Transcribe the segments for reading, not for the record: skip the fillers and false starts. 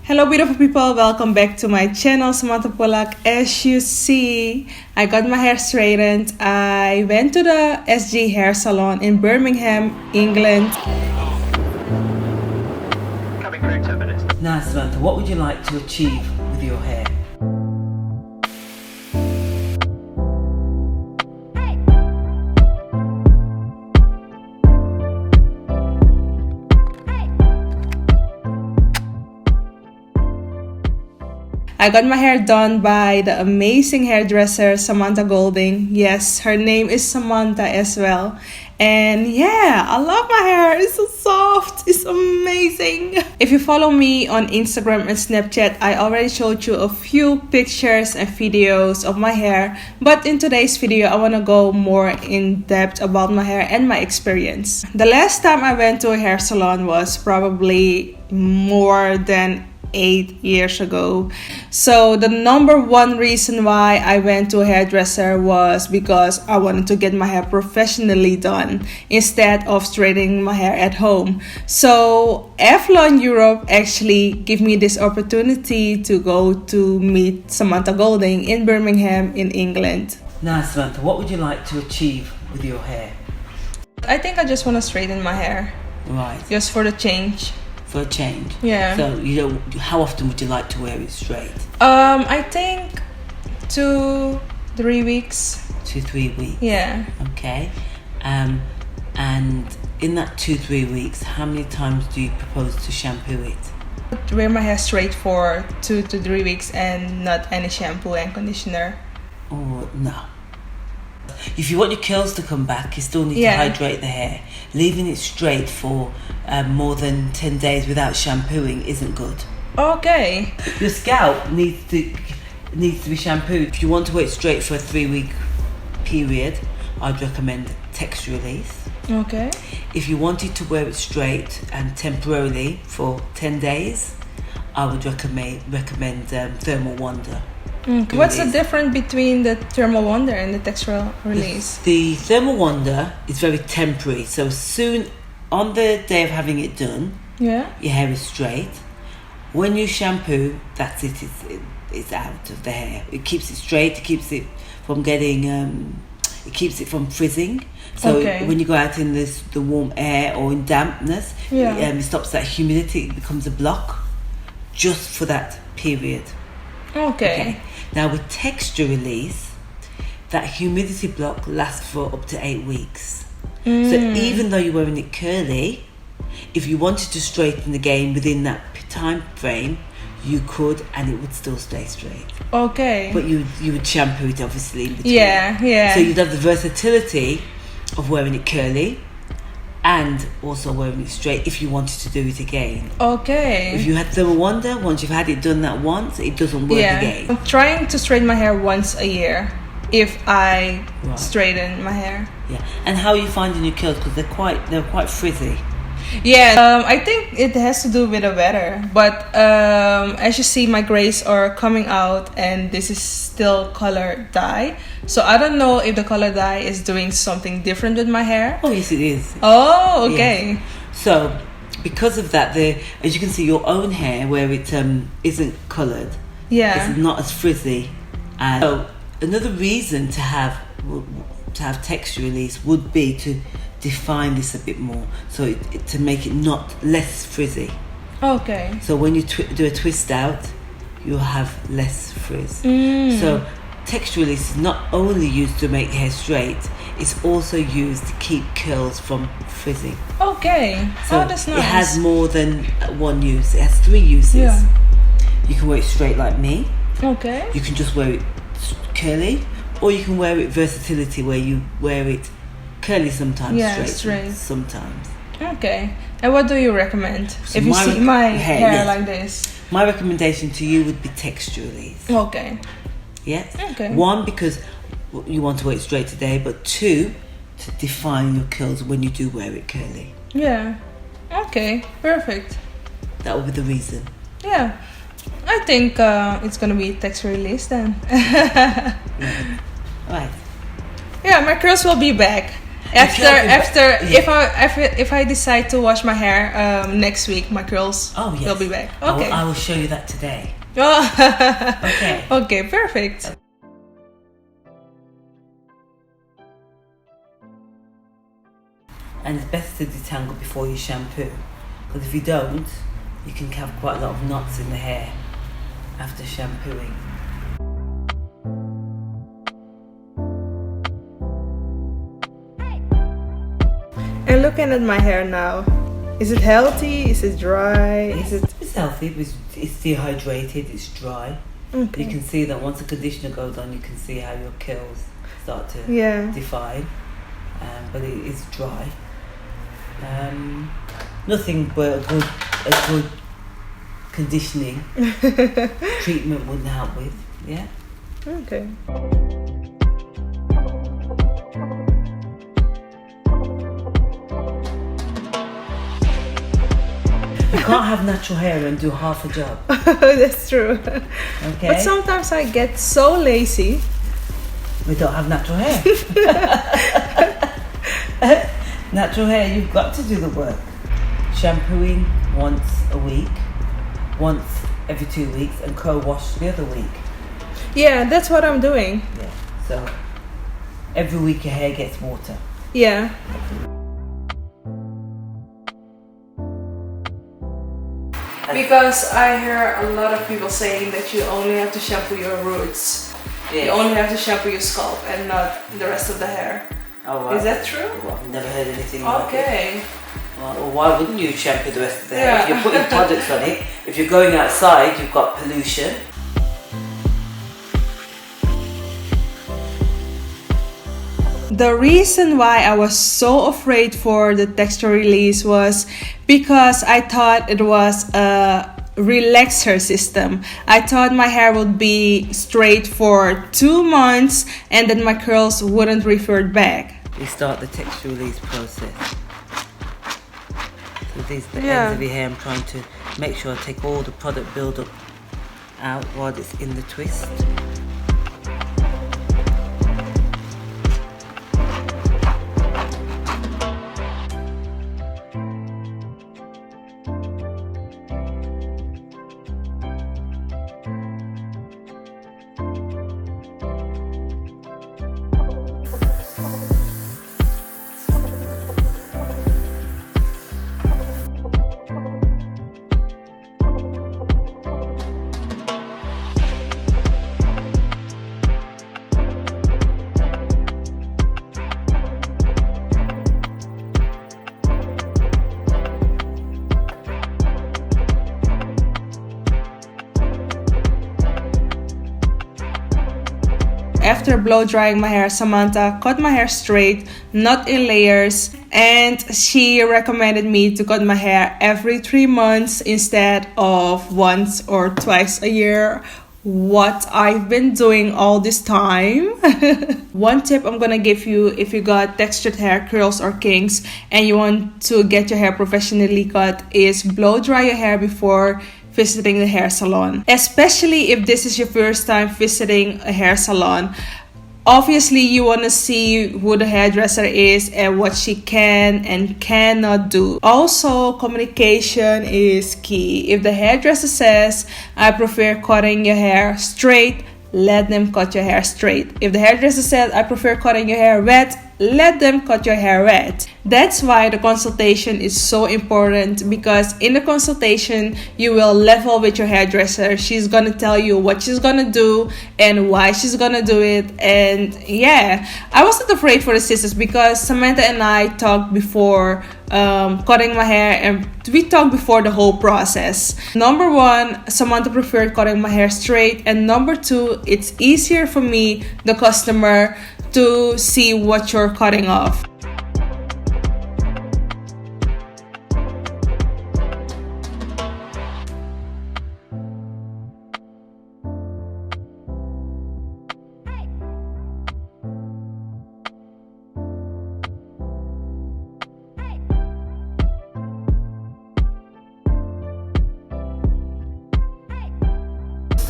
Hello beautiful people, welcome back to my channel Samantha Pollack. As you see, I got my hair straightened. I went to the SG hair salon in Birmingham, England. Coming through 10 minutes. Now Samantha, what would you like to achieve with your hair? I got my hair done by the amazing hairdresser Samantha Golding. Yes, her name is Samantha as well. And yeah, I love my hair. It's so soft. It's amazing. If you follow me on Instagram and Snapchat, I already showed you a few pictures and videos of my hair. But in today's video, I want to go more in depth about my hair and my experience. The last time I went to a hair salon was probably more than 8 years ago. So the number one reason why I went to a hairdresser was because I wanted to get my hair professionally done instead of straightening my hair at home. So Salon Europe actually gave me this opportunity to go to meet Samantha Golding in Birmingham in England. Now Samantha, what would you like to achieve with your hair? I think I just want to straighten my hair. Right. Just for the change. For a change? Yeah. So how often would you like to wear it straight? I think 2-3 weeks. 2-3 weeks? Yeah. Okay. And in that 2-3 weeks, how many times do you propose to shampoo it? Wear my hair straight for 2 to 3 weeks and not any shampoo and conditioner. Oh, no. If you want your curls to come back, you still need to hydrate the hair. Leaving it straight for more than 10 days without shampooing isn't good. Okay. Your scalp needs to be shampooed. If you want to wear it straight for a 3-week period, I'd recommend texture release. Okay. If you wanted to wear it straight and temporarily for 10 days, I would recommend Thermal Wonder. Okay. What's the difference between the Thermal Wonder and the textural release? The Thermal Wonder is very temporary. So soon, on the day of having it done, your hair is straight. When you shampoo, that's it. It's out of the hair. It keeps it straight. It keeps it from getting. It keeps it from frizzing. So when you go out in the warm air or in dampness, it stops that humidity. It becomes a block, just for that period. Okay. Now with texture release, that humidity block lasts for up to 8 weeks. So even though you're wearing it curly, if you wanted to straighten again within that time frame, you could, and it would still stay straight. Okay. But you would shampoo it obviously in between. Yeah. So you'd have the versatility of wearing it curly and also wearing it straight if you wanted to do it again. Okay. If you had Thermal Wonder, once you've had it done that once, it doesn't work again. I'm trying to straighten my hair once a year if I straighten my hair. Yeah. And how are you finding your curls? Because they're quite frizzy. Yeah, I think it has to do with the weather. But as you see, my grays are coming out and this is still color dye. So I don't know if the color dye is doing something different with my hair. Oh, yes, it is. Oh, okay. Yes. So because of that, as you can see, your own hair, where it isn't colored, it's not as frizzy. And so another reason to have texture release would be to define this a bit more, so to make it less frizzy. Okay. So when you do a twist out, you'll have less frizz. So texture release is not only used to make hair straight, it's also used to keep curls from frizzing. Okay. So that's nice. It has more than one use. It has 3 uses. Yeah. You can wear it straight like me. Okay. You can just wear it curly, or you can wear it versatility, where you wear it curly sometimes, straight sometimes. Okay. And what do you recommend if you see my hair like this? My recommendation to you would be texture release. Okay. Yes. Okay. 1, because you want to wear it straight today, but 2, to define your curls when you do wear it curly. Yeah. Okay. Perfect. That would be the reason. Yeah. I think it's gonna be texture release then. Right. Yeah, my curls will be back. If I decide to wash my hair next week, my curls will be back. Okay. I will show you that today. Oh. Okay. Okay, perfect. And it's best to detangle before you shampoo, because if you don't, you can have quite a lot of knots in the hair after shampooing. And looking at my hair now, is it healthy? Is it dry? It's healthy, it's dehydrated, it's dry. Okay. You can see that once the conditioner goes on, you can see how your curls start to define. But it is dry. Nothing but a good conditioning treatment wouldn't help with. Yeah. Okay. You can't have natural hair and do half a job. That's true. Okay. But sometimes I get so lazy. We don't have natural hair. Natural hair, you've got to do the work. Shampooing once a week, once every 2 weeks, and co-wash the other week. Yeah, that's what I'm doing. Yeah. So every week your hair gets water. Yeah. Because I hear a lot of people saying that you only have to shampoo your roots. Yes. You only have to shampoo your scalp and not the rest of the hair. Oh, wow. Is that true? Well, I've never heard anything like it. Okay. Well, why wouldn't you shampoo the rest of the hair? If you're putting products on it, if you're going outside, you've got pollution. The reason why I was so afraid for the texture release was because I thought it was a relaxer system. I thought my hair would be straight for 2 months and then my curls wouldn't revert back. We start the texture release process. So these are the ends of your hair. I'm trying to make sure I take all the product build-up out while it's in the twist. After blow drying my hair, Samantha cut my hair straight, not in layers, and she recommended me to cut my hair every 3 months instead of once or twice a year. What I've been doing all this time. One tip I'm gonna give you if you got textured hair, curls or kinks, and you want to get your hair professionally cut is blow dry your hair before visiting the hair salon. Especially if this is your first time visiting a hair salon. Obviously, you want to see who the hairdresser is and what she can and cannot do. Also, communication is key. If the hairdresser says, I prefer cutting your hair straight, let them cut your hair straight. If the hairdresser says, I prefer cutting your hair wet, let them cut your hair wet. That's why the consultation is so important, because in the consultation you will level with your hairdresser. She's gonna tell you what she's gonna do and why she's gonna do it. And yeah, I wasn't afraid for the scissors because Samantha and I talked before cutting my hair, and we talked before the whole process. Number one, Samantha preferred cutting my hair straight, and number two, it's easier for me, the customer, to see what you're cutting off.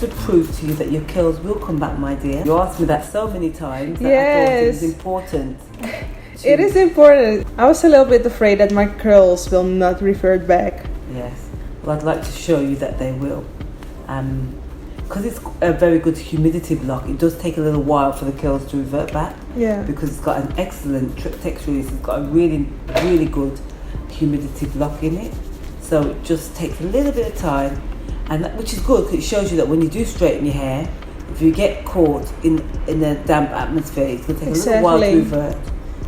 To prove to you that your curls will come back, my dear. You asked me that so many times that I thought it was important. It is important. I was a little bit afraid that my curls will not revert back. Yes. Well, I'd like to show you that they will. Because it's a very good humidity block, it does take a little while for the curls to revert back. Yeah. Because it's got an excellent texture. It's got a really, really good humidity block in it. So it just takes a little bit of time, and which is good because it shows you that when you do straighten your hair, if you get caught in a damp atmosphere, it's going to take a little while to revert.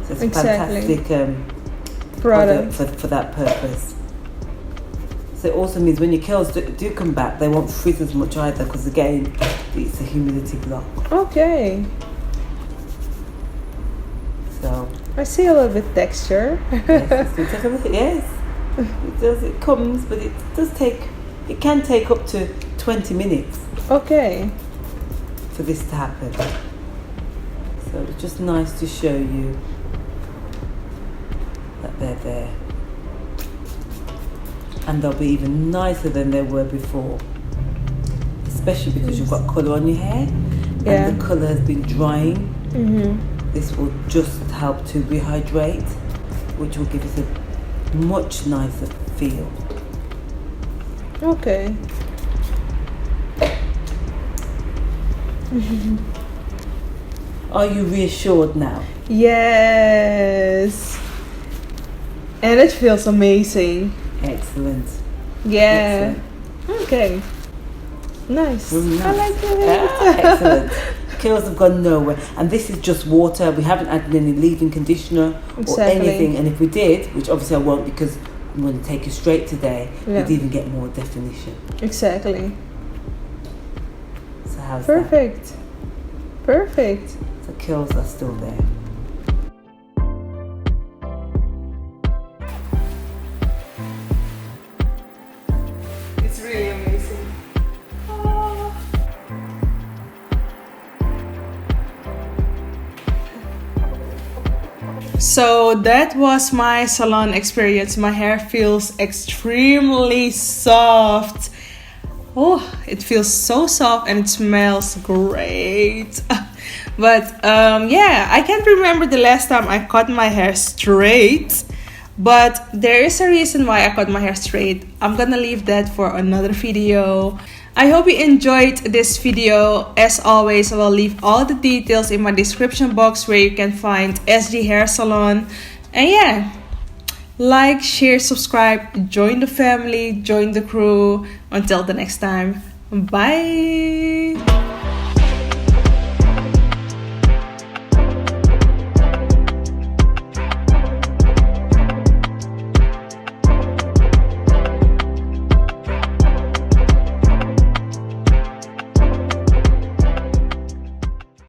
So it's a fantastic product for that purpose. So it also means when your curls do come back, they won't frizz as much either because again, it's a humidity block. Okay. So I see a little bit texture. Yes, so take a look at, yes. It does. It comes, but it does take. It can take up to 20 minutes. Okay. For this to happen. So it's just nice to show you that they're there. And they'll be even nicer than they were before. Especially because you've got colour on your hair and the colour has been drying. Mm-hmm. This will just help to rehydrate, which will give us a much nicer feel. Okay. Are you reassured now? Yes. And it feels amazing. Excellent. Yeah. Excellent. Okay. Nice. Nice. I like it. Excellent. Curls have gone nowhere. And this is just water. We haven't added any leave-in conditioner or anything. And if we did, which obviously I won't because I'm going to take you straight today, you'd even get more definition. Exactly. So how's Perfect. that? Perfect. The curls are still there. It's really amazing. So that was my salon experience. My hair feels extremely soft. Oh, it feels so soft and it smells great. But yeah, I can't remember the last time I cut my hair straight. But there is a reason why I cut my hair straight. I'm gonna leave that for another video. I hope you enjoyed this video. As always, I will leave all the details in my description box where you can find SG Hair Salon. And yeah, like, share, subscribe, join the family, join the crew. Until the next time, bye.